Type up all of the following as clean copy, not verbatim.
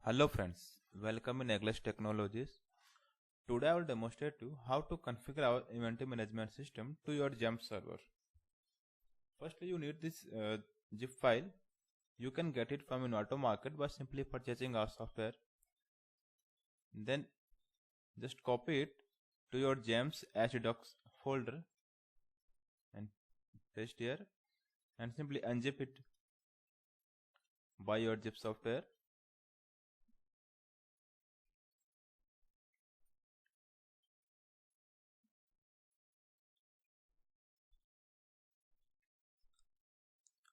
Hello friends, welcome in English Technologies. Today I will demonstrate you how to configure our inventory management system to your XAMPP server. Firstly, you need this zip file. You can get it from an auto market by simply purchasing our software. Then just copy it to your XAMPP htdocs folder and paste here and simply unzip it by your zip software.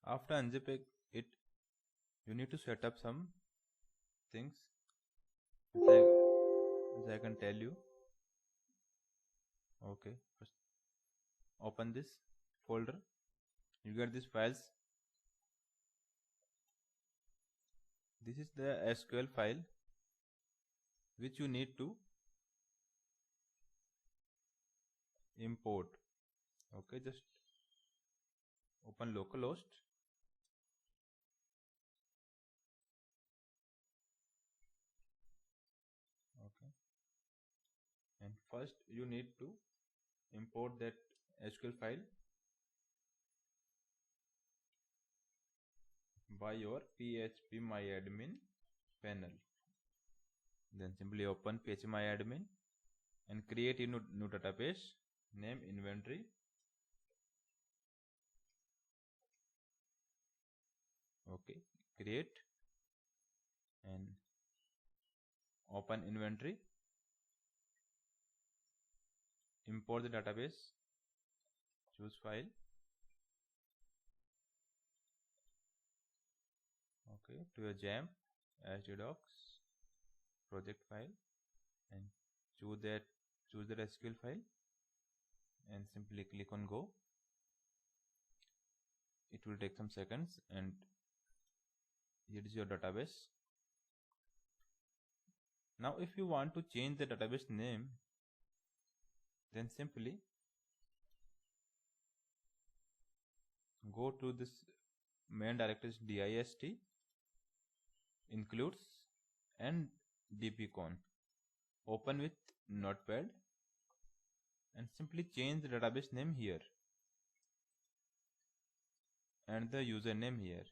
After unzipping it, you need to set up some things as I can tell you. Okay, first open this folder. You get these files. This is the SQL file which you need to import. Okay, just open localhost. Okay, and first you need to import that SQL file by your phpMyAdmin panel. Then simply open phpMyAdmin and create a new database, name inventory. Okay, create and open inventory. Import the database, choose file. Okay, to your XAMPP htdocs project file and choose the SQL file and simply click on go. It will take some seconds and here is your database. Now if you want to change the database name, then simply go to this main directory dist includes and dpcon. Open with notepad and simply change the database name here and the username here.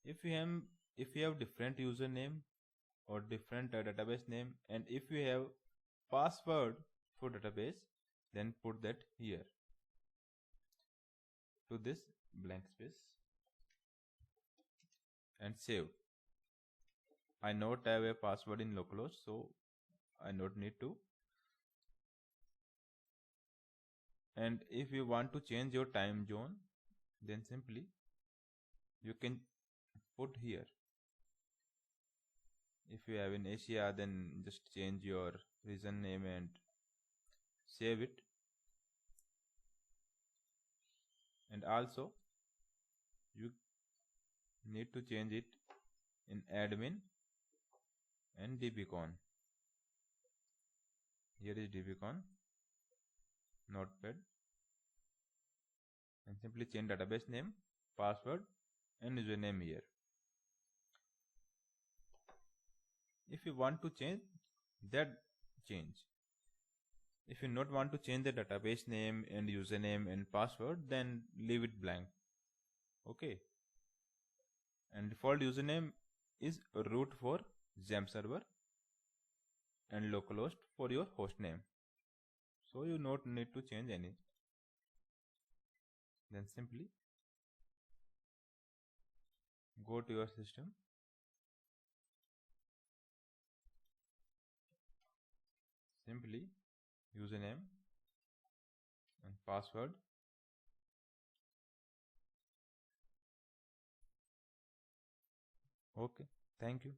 If you have different username or different database name, and if you have password for database, then put that here to this blank space and save. I not have a password in localhost, so I not need to. And if you want to change your time zone, then simply you can put here. If you have in Asia, then just change your region name and save it. And also you need to change it in admin and dbcon. Here is dbcon notepad and simply change database name, password and username here. If you want to change that, change. If you not want to change the database name and username and password, then leave it blank. Okay, and default username is root for XAMPP server and localhost for your host name, so you not need to change any. Then simply go to your system, simply username and password. Okay, thank you.